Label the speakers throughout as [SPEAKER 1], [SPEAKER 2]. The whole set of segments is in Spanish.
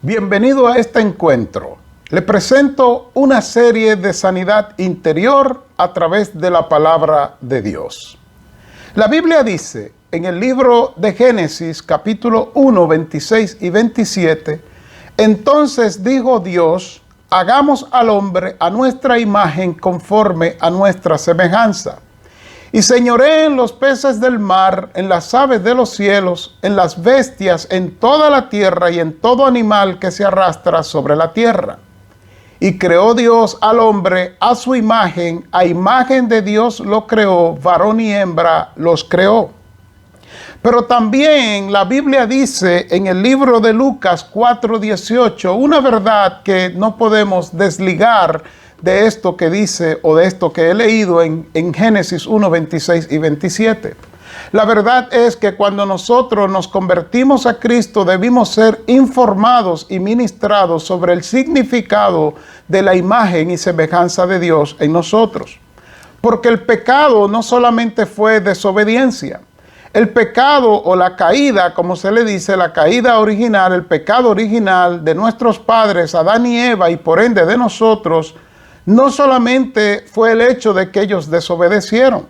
[SPEAKER 1] Bienvenido a este encuentro. Le presento una serie de sanidad interior a través de la palabra de Dios. La Biblia dice en el libro de Génesis, capítulo 1, 26 y 27, entonces dijo Dios, hagamos al hombre a nuestra imagen conforme a nuestra semejanza. Y señoré en los peces del mar, en las aves de los cielos, en las bestias, en toda la tierra y en todo animal que se arrastra sobre la tierra. Y creó Dios al hombre a su imagen de Dios lo creó, varón y hembra los creó. Pero también la Biblia dice en el libro de Lucas 4:18, una verdad que no podemos desligar de esto que dice o de esto que he leído en Génesis 1, 26 y 27. La verdad es que cuando nosotros nos convertimos a Cristo debimos ser informados y ministrados sobre el significado de la imagen y semejanza de Dios en nosotros. Porque el pecado no solamente fue desobediencia. El pecado o la caída, como se le dice, la caída original, el pecado original de nuestros padres, Adán y Eva, y por ende de nosotros, no solamente fue el hecho de que ellos desobedecieron,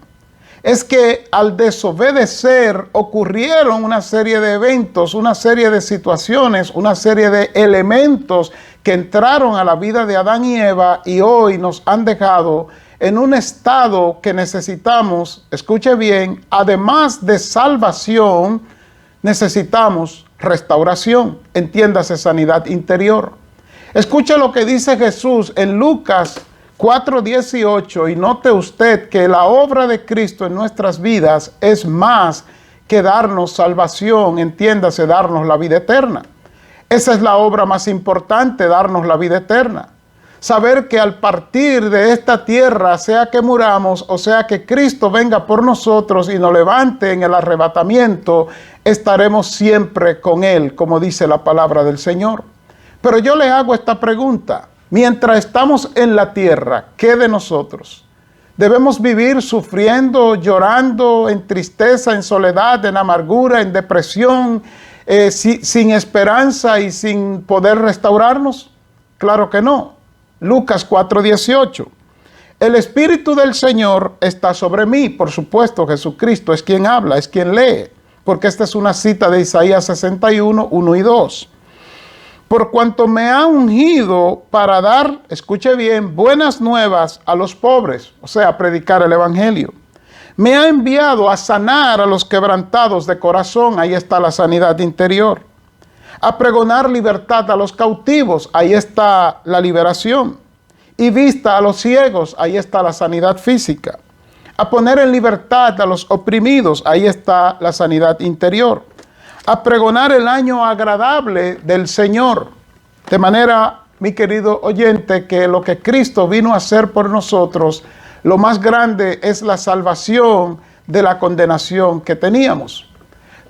[SPEAKER 1] es que al desobedecer ocurrieron una serie de eventos, una serie de situaciones, una serie de elementos que entraron a la vida de Adán y Eva y hoy nos han dejado en un estado que necesitamos, escuche bien, además de salvación, necesitamos restauración, entiéndase sanidad interior. Escuche lo que dice Jesús en Lucas 4:18 y note usted que la obra de Cristo en nuestras vidas es más que darnos salvación, entiéndase, darnos la vida eterna. Esa es la obra más importante, darnos la vida eterna. Saber que al partir de esta tierra, sea que muramos o sea que Cristo venga por nosotros y nos levante en el arrebatamiento, estaremos siempre con Él, como dice la palabra del Señor. Pero yo le hago esta pregunta. Mientras estamos en la tierra, ¿qué de nosotros? ¿Debemos vivir sufriendo, llorando, en tristeza, en soledad, en amargura, en depresión, sin esperanza y sin poder restaurarnos? Claro que no. Lucas 4:18. El Espíritu del Señor está sobre mí. Por supuesto, Jesucristo es quien habla, es quien lee. Porque esta es una cita de Isaías 61, 1 y 2. Por cuanto me ha ungido para dar, escuche bien, buenas nuevas a los pobres, o sea, predicar el evangelio. Me ha enviado a sanar a los quebrantados de corazón, ahí está la sanidad interior. A pregonar libertad a los cautivos, ahí está la liberación. Y vista a los ciegos, ahí está la sanidad física. A poner en libertad a los oprimidos, ahí está la sanidad interior. A pregonar el año agradable del Señor. De manera, mi querido oyente, que lo que Cristo vino a hacer por nosotros, lo más grande es la salvación de la condenación que teníamos.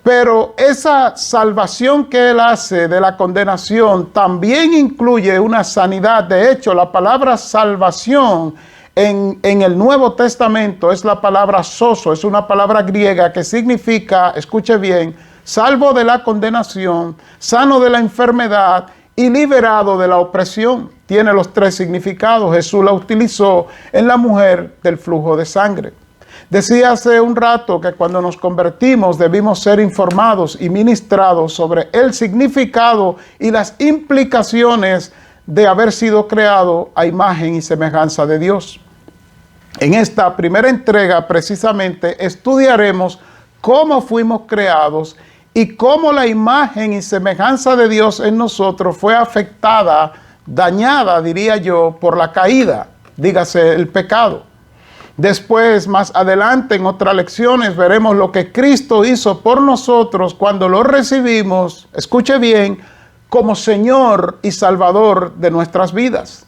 [SPEAKER 1] Pero esa salvación que Él hace de la condenación también incluye una sanidad. De hecho, la palabra salvación en el Nuevo Testamento es la palabra sozo, es una palabra griega que significa, escuche bien, salvo de la condenación, sano de la enfermedad y liberado de la opresión. Tiene los tres significados. Jesús la utilizó en la mujer del flujo de sangre. Decía hace un rato que cuando nos convertimos debimos ser informados y ministrados sobre el significado y las implicaciones de haber sido creado a imagen y semejanza de Dios. En esta primera entrega precisamente estudiaremos cómo fuimos creados y cómo la imagen y semejanza de Dios en nosotros fue afectada, dañada, diría yo, por la caída, dígase el pecado. Después, más adelante, en otras lecciones, veremos lo que Cristo hizo por nosotros cuando lo recibimos, escuche bien, como Señor y Salvador de nuestras vidas.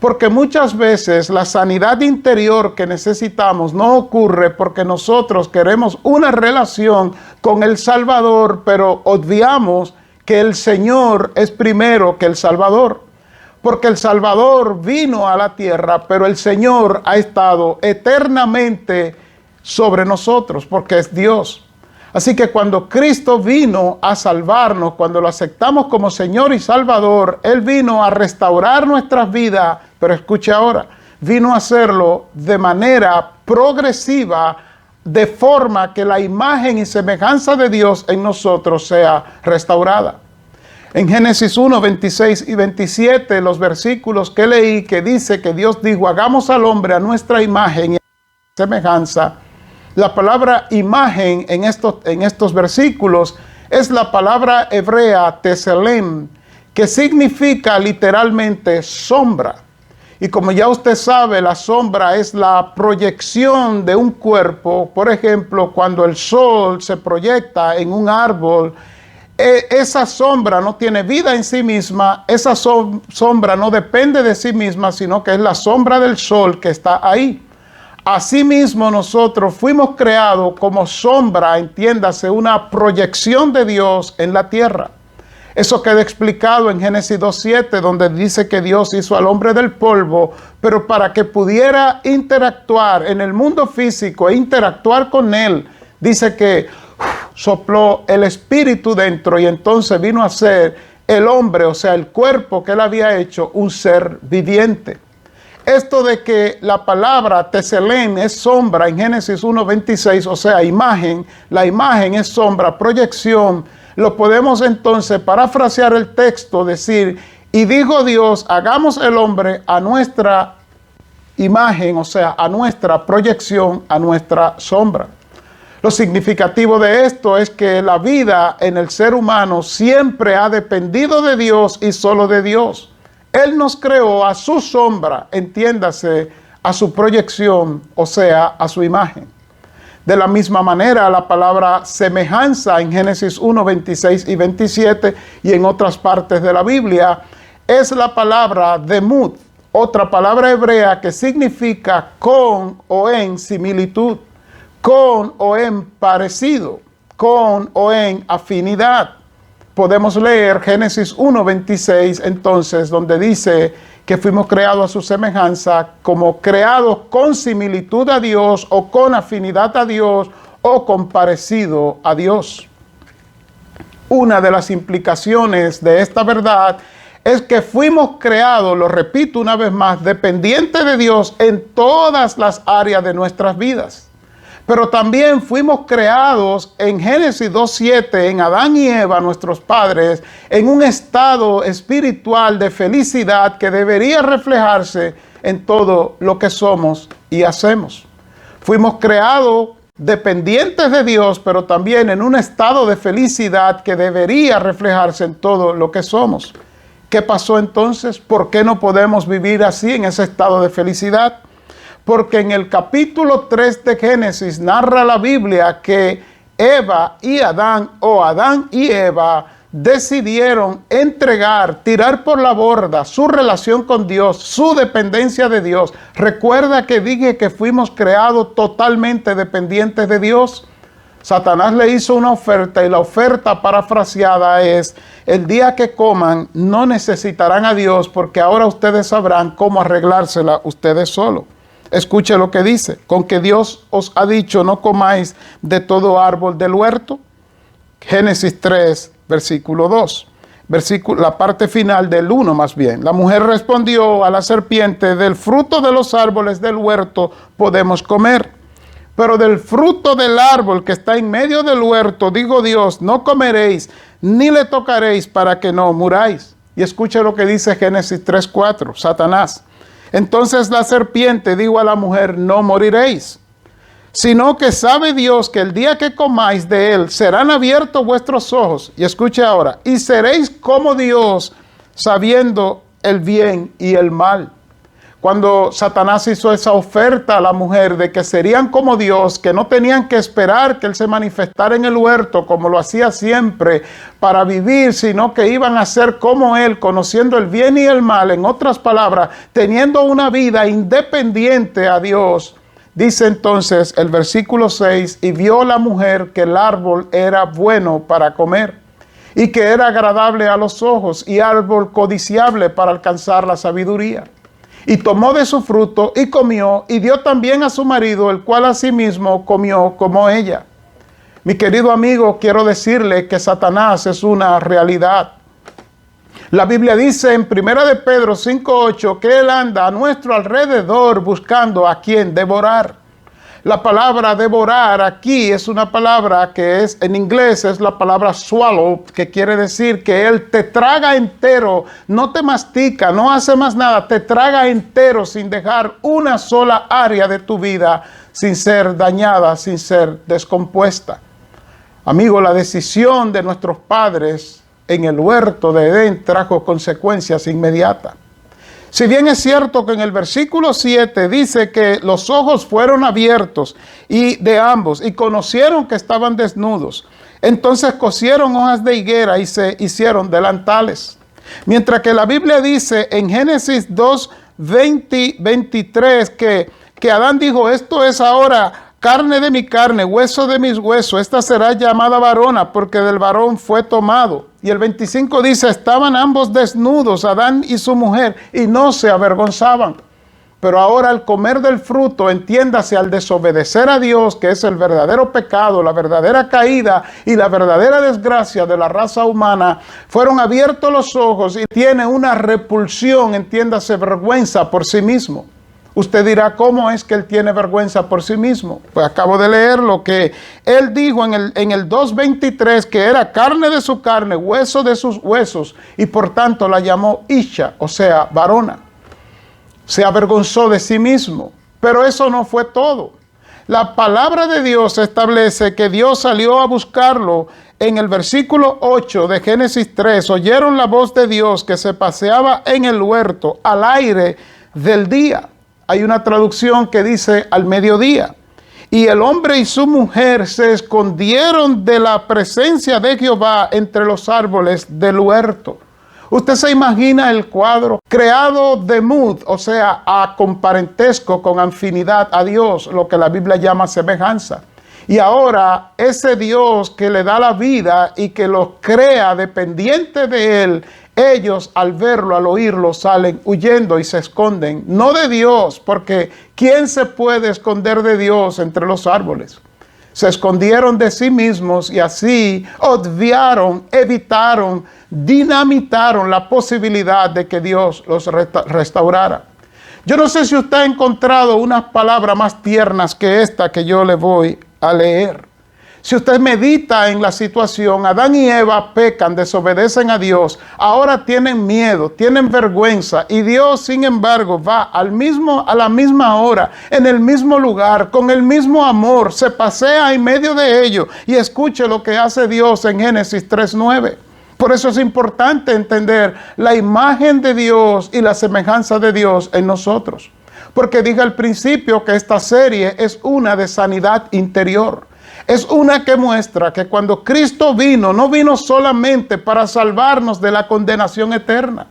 [SPEAKER 1] Porque muchas veces la sanidad interior que necesitamos no ocurre porque nosotros queremos una relación con el Salvador, pero obviamos que el Señor es primero que el Salvador. Porque el Salvador vino a la tierra, pero el Señor ha estado eternamente sobre nosotros, porque es Dios. Así que cuando Cristo vino a salvarnos, cuando lo aceptamos como Señor y Salvador, Él vino a restaurar nuestras vidas, pero escuche ahora, vino a hacerlo de manera progresiva, de forma que la imagen y semejanza de Dios en nosotros sea restaurada. En Génesis 1, 26 y 27, los versículos que leí, que dice que Dios dijo, hagamos al hombre a nuestra imagen y semejanza. La palabra imagen en estos versículos es la palabra hebrea tselem, que significa literalmente sombra. Y como ya usted sabe, la sombra es la proyección de un cuerpo. Por ejemplo, cuando el sol se proyecta en un árbol, esa sombra no tiene vida en sí misma, esa sombra no depende de sí misma, sino que es la sombra del sol que está ahí. Asimismo, nosotros fuimos creados como sombra, entiéndase, una proyección de Dios en la tierra. Eso queda explicado en Génesis 2:7, donde dice que Dios hizo al hombre del polvo, pero para que pudiera interactuar en el mundo físico e interactuar con él, dice que sopló el espíritu dentro y entonces vino a ser el hombre, o sea, el cuerpo que él había hecho, un ser viviente. Esto de que la palabra tselem es sombra en Génesis 1:26, o sea, imagen, la imagen es sombra, proyección, lo podemos entonces parafrasear el texto, decir, y dijo Dios, hagamos el hombre a nuestra imagen, o sea, a nuestra proyección, a nuestra sombra. Lo significativo de esto es que la vida en el ser humano siempre ha dependido de Dios y solo de Dios. Él nos creó a su sombra, entiéndase, a su proyección, o sea, a su imagen. De la misma manera, la palabra semejanza en Génesis 1, 26 y 27 y en otras partes de la Biblia es la palabra demut, otra palabra hebrea que significa con o en similitud, con o en parecido, con o en afinidad. Podemos leer Génesis 1:26 entonces, donde dice que fuimos creados a su semejanza, como creados con similitud a Dios, o con afinidad a Dios, o con parecido a Dios. Una de las implicaciones de esta verdad es que fuimos creados, lo repito una vez más, dependientes de Dios en todas las áreas de nuestras vidas. Pero también fuimos creados en Génesis 2:7, en Adán y Eva, nuestros padres, en un estado espiritual de felicidad que debería reflejarse en todo lo que somos y hacemos. Fuimos creados dependientes de Dios, pero también en un estado de felicidad que debería reflejarse en todo lo que somos. ¿Qué pasó entonces? ¿Por qué no podemos vivir así en ese estado de felicidad? Porque en el capítulo 3 de Génesis narra la Biblia que Eva y Adán, o Adán y Eva, decidieron entregar, tirar por la borda su relación con Dios, su dependencia de Dios. Recuerda que dije que fuimos creados totalmente dependientes de Dios. Satanás le hizo una oferta y la oferta parafraseada es: el día que coman no necesitarán a Dios, porque ahora ustedes sabrán cómo arreglársela ustedes solos. Escuche lo que dice: con que Dios os ha dicho no comáis de todo árbol del huerto. Génesis 3, versículo 2. La parte final del 1 más bien. La mujer respondió a la serpiente: del fruto de los árboles del huerto podemos comer, pero del fruto del árbol que está en medio del huerto, dijo Dios, no comeréis, ni le tocaréis para que no muráis. Y escuche lo que dice Génesis 3, 4, Satanás. Entonces la serpiente dijo a la mujer: no moriréis, sino que sabe Dios que el día que comáis de él serán abiertos vuestros ojos. Y escuche ahora: y seréis como Dios, sabiendo el bien y el mal. Cuando Satanás hizo esa oferta a la mujer de que serían como Dios, que no tenían que esperar que Él se manifestara en el huerto como lo hacía siempre para vivir, sino que iban a ser como Él, conociendo el bien y el mal, en otras palabras, teniendo una vida independiente a Dios. Dice entonces el versículo 6, y vio la mujer que el árbol era bueno para comer, y que era agradable a los ojos, y árbol codiciable para alcanzar la sabiduría. Y tomó de su fruto y comió, y dio también a su marido, el cual asimismo comió como ella. Mi querido amigo, quiero decirle que Satanás es una realidad. La Biblia dice en 1 de Pedro 5:8 que él anda a nuestro alrededor buscando a quien devorar. La palabra devorar aquí es una palabra que es, en inglés, es la palabra swallow, que quiere decir que él te traga entero, no te mastica, no hace más nada, te traga entero sin dejar una sola área de tu vida sin ser dañada, sin ser descompuesta. Amigo, la decisión de nuestros padres en el huerto de Edén trajo consecuencias inmediatas. Si bien es cierto que en el versículo 7 dice que los ojos fueron abiertos y de ambos y conocieron que estaban desnudos, entonces cosieron hojas de higuera y se hicieron delantales. Mientras que la Biblia dice en Génesis 2, 23 que Adán dijo, esto es ahora carne de mi carne, hueso de mis huesos, esta será llamada varona, porque del varón fue tomado. Y el 25 dice, estaban ambos desnudos, Adán y su mujer, y no se avergonzaban. Pero ahora al comer del fruto, entiéndase, al desobedecer a Dios, que es el verdadero pecado, la verdadera caída y la verdadera desgracia de la raza humana, fueron abiertos los ojos y tiene una repulsión, entiéndase, vergüenza por sí mismo. Usted dirá, ¿cómo es que él tiene vergüenza por sí mismo? Pues acabo de leer lo que él dijo en el 2:23, que era carne de su carne, hueso de sus huesos, y por tanto la llamó Isha, o sea, varona. Se avergonzó de sí mismo, pero eso no fue todo. La palabra de Dios establece que Dios salió a buscarlo. En el versículo 8 de Génesis 3, oyeron la voz de Dios que se paseaba en el huerto al aire del día. Hay una traducción que dice al mediodía. Y el hombre y su mujer se escondieron de la presencia de Jehová entre los árboles del huerto. Usted se imagina el cuadro creado de mud, o sea, con parentesco, con afinidad a Dios, lo que la Biblia llama semejanza. Y ahora ese Dios que le da la vida y que los crea dependiente de él, ellos al verlo, al oírlo, salen huyendo y se esconden. No de Dios, porque ¿quién se puede esconder de Dios entre los árboles? Se escondieron de sí mismos y así obviaron, evitaron, dinamitaron la posibilidad de que Dios los restaurara. Yo no sé si usted ha encontrado unas palabras más tiernas que esta que yo le voy a leer. Si usted medita en la situación, Adán y Eva pecan, desobedecen a Dios, ahora tienen miedo, tienen vergüenza, y Dios, sin embargo, va a la misma hora, en el mismo lugar, con el mismo amor, se pasea en medio de ellos, y escuche lo que hace Dios en Génesis 3:9. Por eso es importante entender la imagen de Dios y la semejanza de Dios en nosotros. Porque dije al principio que esta serie es una de sanidad interior. Es una que muestra que cuando Cristo vino, no vino solamente para salvarnos de la condenación eterna,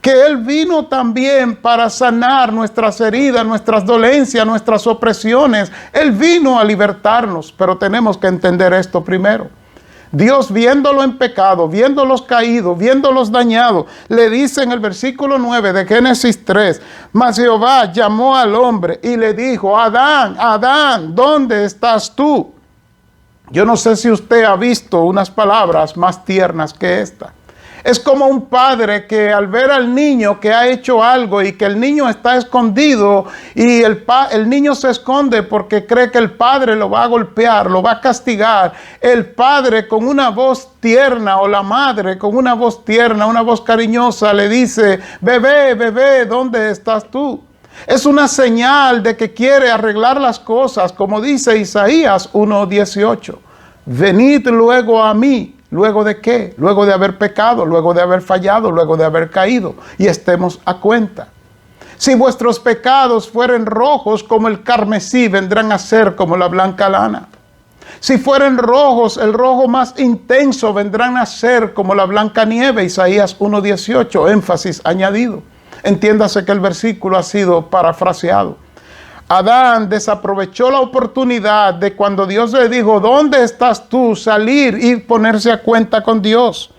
[SPEAKER 1] que Él vino también para sanar nuestras heridas, nuestras dolencias, nuestras opresiones. Él vino a libertarnos, pero tenemos que entender esto primero. Dios, viéndolo en pecado, viéndolos caídos, viéndolos dañados, le dice en el versículo 9 de Génesis 3, mas Jehová llamó al hombre y le dijo, Adán, Adán, ¿dónde estás tú? Yo no sé si usted ha visto unas palabras más tiernas que esta. Es como un padre que al ver al niño que ha hecho algo y que el niño está escondido y el niño se esconde porque cree que el padre lo va a golpear, lo va a castigar. El padre con una voz tierna o la madre con una voz tierna, una voz cariñosa le dice, bebé, bebé, ¿dónde estás tú? Es una señal de que quiere arreglar las cosas, como dice Isaías 1:18. Venid luego a mí. ¿Luego de qué? Luego de haber pecado, luego de haber fallado, luego de haber caído. Y estemos a cuenta. Si vuestros pecados fueren rojos como el carmesí, vendrán a ser como la blanca lana. Si fueren rojos, el rojo más intenso, vendrán a ser como la blanca nieve. Isaías 1:18, énfasis añadido. Entiéndase que el versículo ha sido parafraseado. Adán desaprovechó la oportunidad de cuando Dios le dijo, ¿dónde estás tú? Salir y ponerse a cuenta con Dios.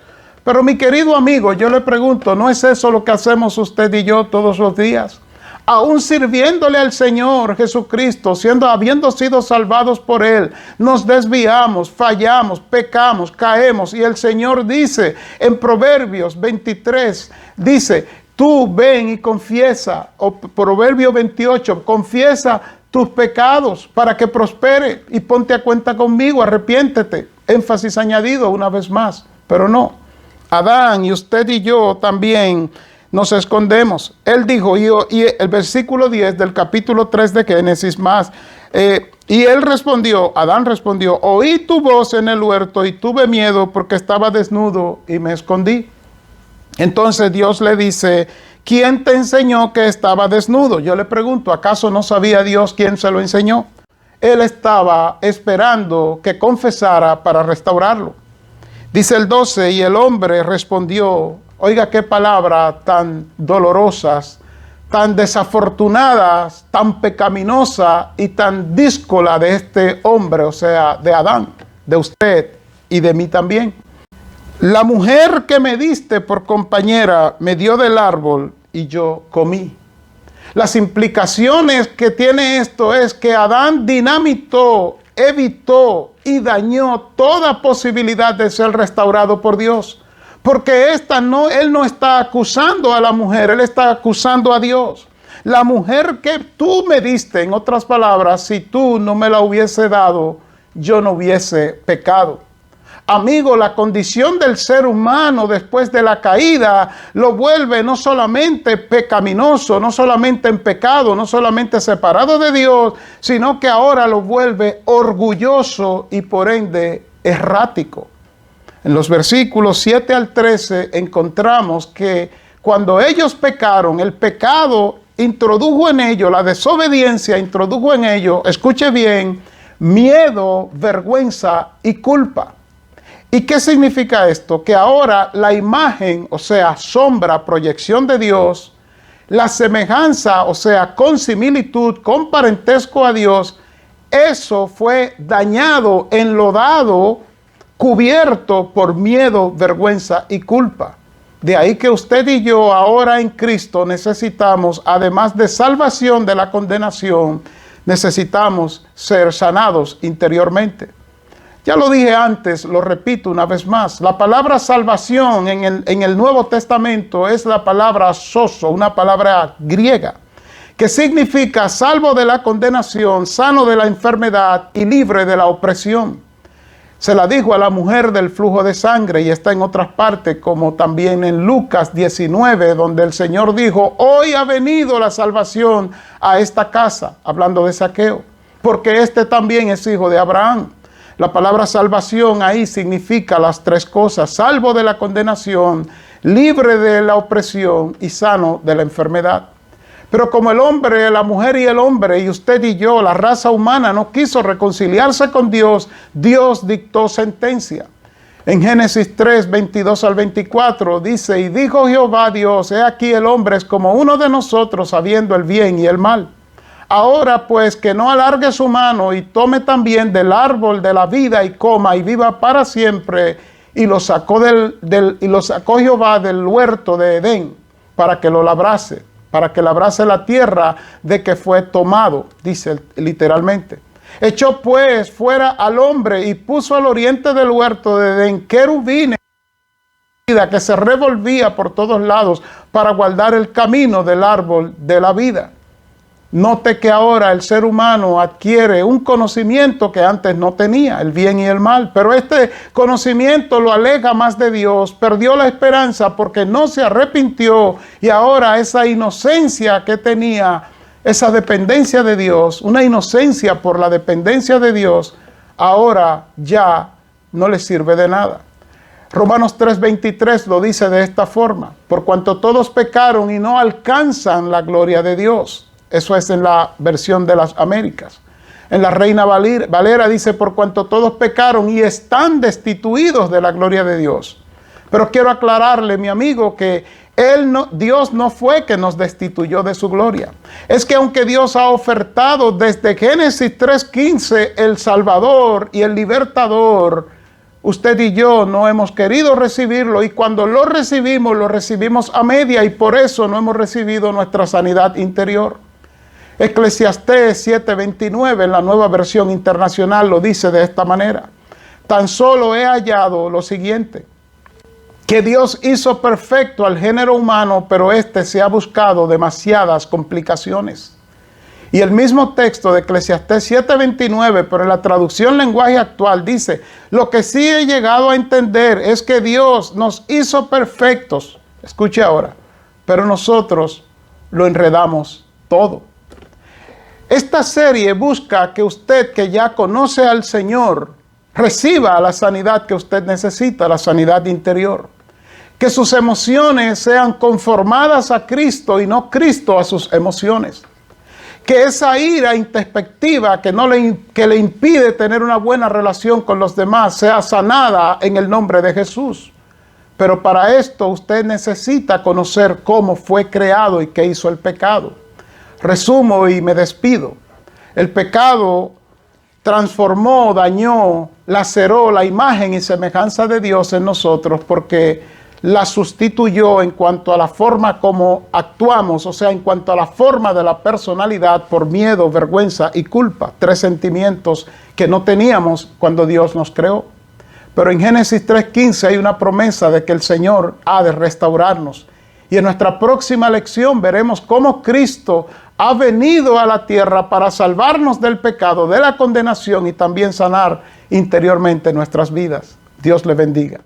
[SPEAKER 1] Pero mi querido amigo, yo le pregunto, ¿no es eso lo que hacemos usted y yo todos los días? aún sirviéndole al Señor Jesucristo, habiendo sido salvados por Él, nos desviamos, fallamos, pecamos, caemos. Y el Señor dice en Proverbios 23, dice, tú ven y confiesa, o Proverbio 28, confiesa tus pecados para que prospere y ponte a cuenta conmigo, arrepiéntete. Énfasis añadido una vez más, pero no. Adán y usted y yo también nos escondemos. Él dijo, y el versículo 10 del capítulo 3 de Génesis más, y él respondió, Adán respondió, oí tu voz en el huerto y tuve miedo porque estaba desnudo y me escondí. Entonces Dios le dice, ¿quién te enseñó que estaba desnudo? Yo le pregunto, ¿acaso no sabía Dios quién se lo enseñó? Él estaba esperando que confesara para restaurarlo. Dice el 12, y el hombre respondió, oiga qué palabras tan dolorosas, tan desafortunadas, tan pecaminosa y tan díscola de este hombre, o sea, de Adán, de usted y de mí también. La mujer que me diste por compañera me dio del árbol y yo comí. Las implicaciones que tiene esto es que Adán dinamitó, evitó y dañó toda posibilidad de ser restaurado por Dios. Porque él no está acusando a la mujer, él está acusando a Dios. La mujer que tú me diste, en otras palabras, si tú no me la hubiese dado, yo no hubiese pecado. Amigo, la condición del ser humano después de la caída lo vuelve no solamente pecaminoso, no solamente en pecado, no solamente separado de Dios, sino que ahora lo vuelve orgulloso y por ende errático. En los versículos 7 al 13 encontramos que cuando ellos pecaron, el pecado introdujo en ellos, la desobediencia introdujo en ellos, escuche bien, miedo, vergüenza y culpa. ¿Y qué significa esto? Que ahora la imagen, o sea, sombra, proyección de Dios, la semejanza, o sea, con similitud, con parentesco a Dios, eso fue dañado, enlodado, cubierto por miedo, vergüenza y culpa. De ahí que usted y yo ahora en Cristo necesitamos, además de salvación de la condenación, necesitamos ser sanados interiormente. Ya lo dije antes, lo repito una vez más. La palabra salvación en el Nuevo Testamento es la palabra sozo, una palabra griega, que significa salvo de la condenación, sano de la enfermedad y libre de la opresión. Se la dijo a la mujer del flujo de sangre y está en otras partes, como también en Lucas 19, donde el Señor dijo, hoy ha venido la salvación a esta casa, hablando de Zaqueo, porque este también es hijo de Abraham. La palabra salvación ahí significa las tres cosas: salvo de la condenación, libre de la opresión y sano de la enfermedad. Pero como el hombre, la mujer y el hombre, y usted y yo, la raza humana, no quiso reconciliarse con Dios, Dios dictó sentencia. En Génesis 3, 22 al 24 dice, y dijo Jehová Dios, he aquí el hombre es como uno de nosotros, sabiendo el bien y el mal. Ahora pues que no alargue su mano y tome también del árbol de la vida y coma y viva para siempre. Y lo sacó Jehová del huerto de Edén para que lo labrase, para que labrase la tierra de que fue tomado, dice literalmente. Echó pues fuera al hombre y puso al oriente del huerto de Edén querubines que se revolvía por todos lados para guardar el camino del árbol de la vida. Note que ahora el ser humano adquiere un conocimiento que antes no tenía, el bien y el mal, pero este conocimiento lo aleja más de Dios, perdió la esperanza porque no se arrepintió y ahora esa inocencia que tenía, esa dependencia de Dios, una inocencia por la dependencia de Dios, ahora ya no le sirve de nada. Romanos 3:23 lo dice de esta forma, por cuanto todos pecaron y no alcanzan la gloria de Dios. Eso es en la versión de las Américas. En la Reina Valera dice, por cuanto todos pecaron y están destituidos de la gloria de Dios. Pero quiero aclararle, mi amigo, que Dios no fue que nos destituyó de su gloria. Es que aunque Dios ha ofertado desde Génesis 3:15 el Salvador y el Libertador, usted y yo no hemos querido recibirlo, y cuando lo recibimos a media, y por eso no hemos recibido nuestra sanidad interior. Eclesiastés 7:29 en la Nueva Versión Internacional lo dice de esta manera: tan solo he hallado lo siguiente, que Dios hizo perfecto al género humano, pero éste se ha buscado demasiadas complicaciones. Y el mismo texto de Eclesiastés 7:29, pero en la traducción lenguaje actual, dice: lo que sí he llegado a entender es que Dios nos hizo perfectos, escuche ahora, pero nosotros lo enredamos todo. Esta serie busca que usted, que ya conoce al Señor, reciba la sanidad que usted necesita, la sanidad interior. Que sus emociones sean conformadas a Cristo y no Cristo a sus emociones. Que esa ira introspectiva que le impide tener una buena relación con los demás sea sanada en el nombre de Jesús. Pero para esto usted necesita conocer cómo fue creado y qué hizo el pecado. Resumo y me despido. El pecado transformó, dañó, laceró la imagen y semejanza de Dios en nosotros, porque la sustituyó en cuanto a la forma como actuamos, o sea, en cuanto a la forma de la personalidad, por miedo, vergüenza y culpa. 3 sentimientos que no teníamos cuando Dios nos creó. Pero en Génesis 3:15 hay una promesa de que el Señor ha de restaurarnos. Y en nuestra próxima lección veremos cómo Cristo ha venido a la tierra para salvarnos del pecado, de la condenación, y también sanar interiormente nuestras vidas. Dios le bendiga.